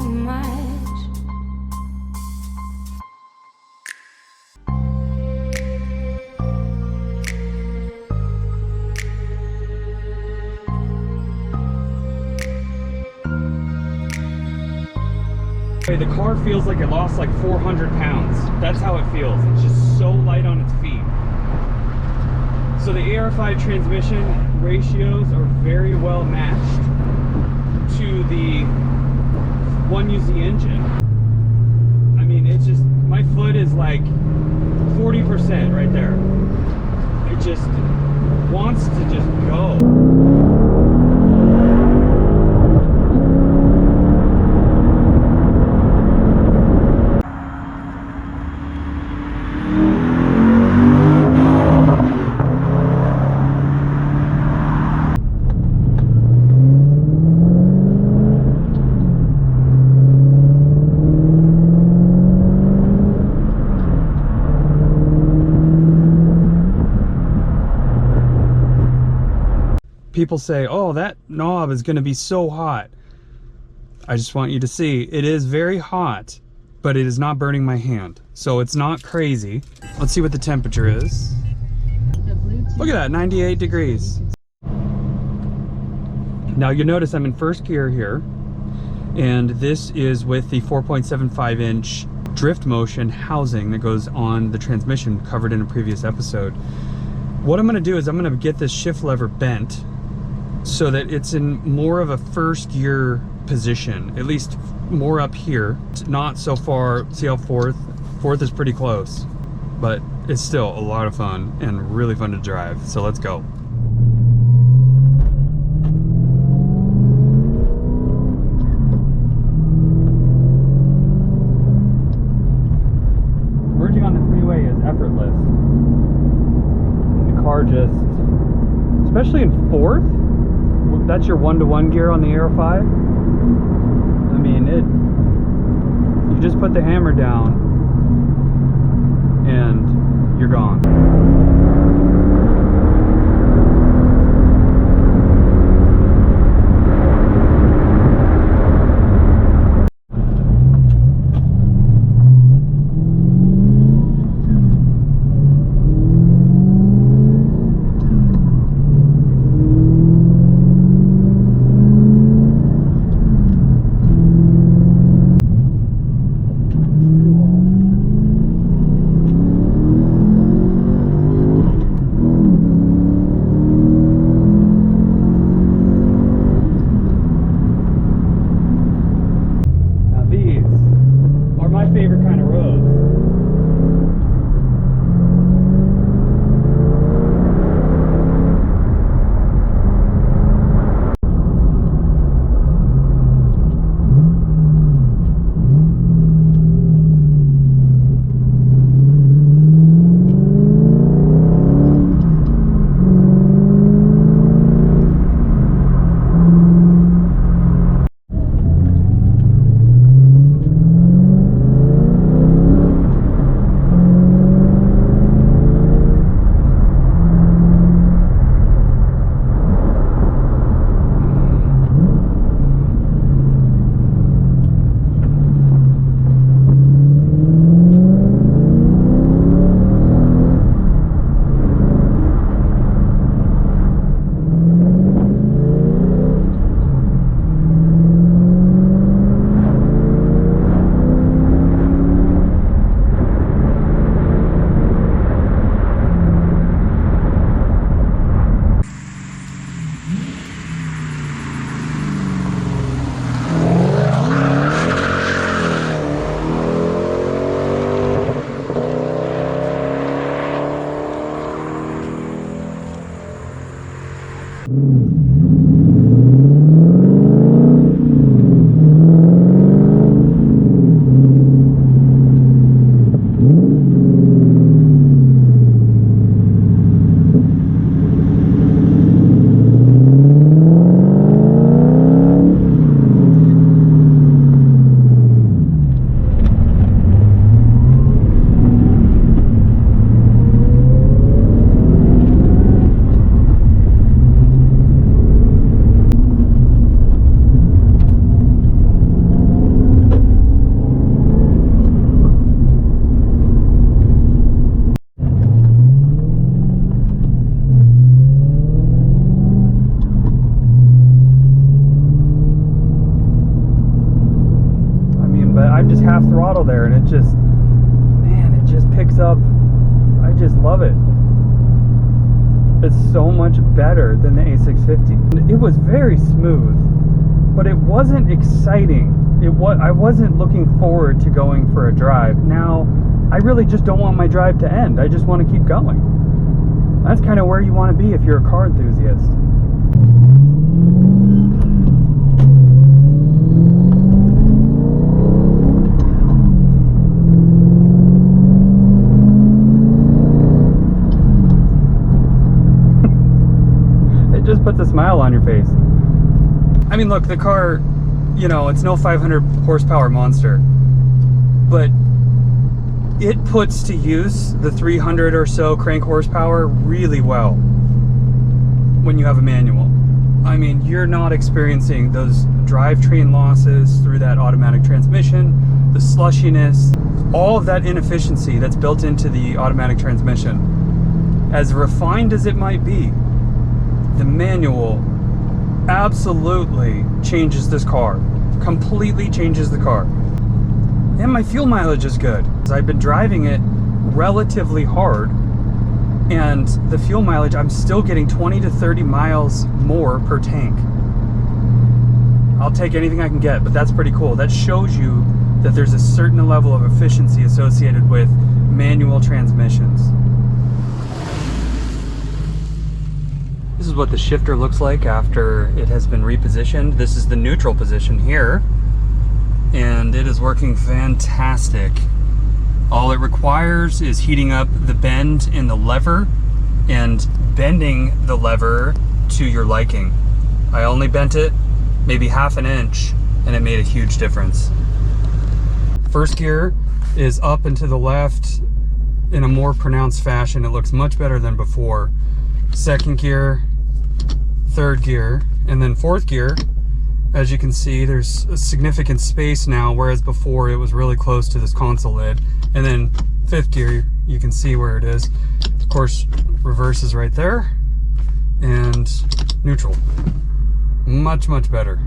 much. The car feels like it lost like 400 pounds. That's how it feels. It's just so light on its feet. So the AR5 transmission ratios are very well matched to the 1UZ engine. I mean, it's just, my foot is like 40% right there. It just wants to just go. People say, oh, that knob is going to be so hot. I just want you to see, it is very hot, but it is not burning my hand. So it's not crazy. Let's see what the temperature is. Look at that, 98 degrees. Now you'll notice I'm in first gear here, and this is with the 4.75 inch drift motion housing that goes on the transmission, covered in a previous episode. What I'm going to do is I'm going to get this shift lever bent so that it's in more of a first gear position, at least more up here. It's not so far. See how fourth is pretty close, but it's still a lot of fun and really fun to drive. So let's go. Merging on the freeway is effortless. The car just, especially in fourth, that's your 1-to-1 gear on the AR5. I mean, you just put the hammer down and you're gone. I'm just half throttle there, and it just, man, it just picks up. I just love it. It's so much better than the A650. It was very smooth, but it wasn't exciting. I wasn't looking forward to going for a drive. Now, I really just don't want my drive to end. I just want to keep going. That's kind of where you want to be if you're a car enthusiast. Just puts a smile on your face. I mean, look, the car, you know, it's no 500 horsepower monster, but it puts to use the 300 or so crank horsepower really well when you have a manual. I mean, you're not experiencing those drivetrain losses through that automatic transmission, the slushiness, all of that inefficiency that's built into the automatic transmission. As refined as it might be, the manual absolutely changes this car. Completely changes the car. And my fuel mileage is good. I've been driving it relatively hard, and the fuel mileage, I'm still getting 20 to 30 miles more per tank. I'll take anything I can get, but that's pretty cool. That shows you that there's a certain level of efficiency associated with manual transmissions. This is what the shifter looks like after it has been repositioned. This is the neutral position here, and it is working fantastic. All it requires is heating up the bend in the lever and bending the lever to your liking. I only bent it maybe half an inch, and it made a huge difference. First gear is up and to the left in a more pronounced fashion. It looks much better than before. Second gear, third gear, and then fourth gear. As you can see, there's a significant space now, whereas before it was really close to this console lid. And then fifth gear, you can see where it is. Of course, reverse is right there, and neutral. Much, much better.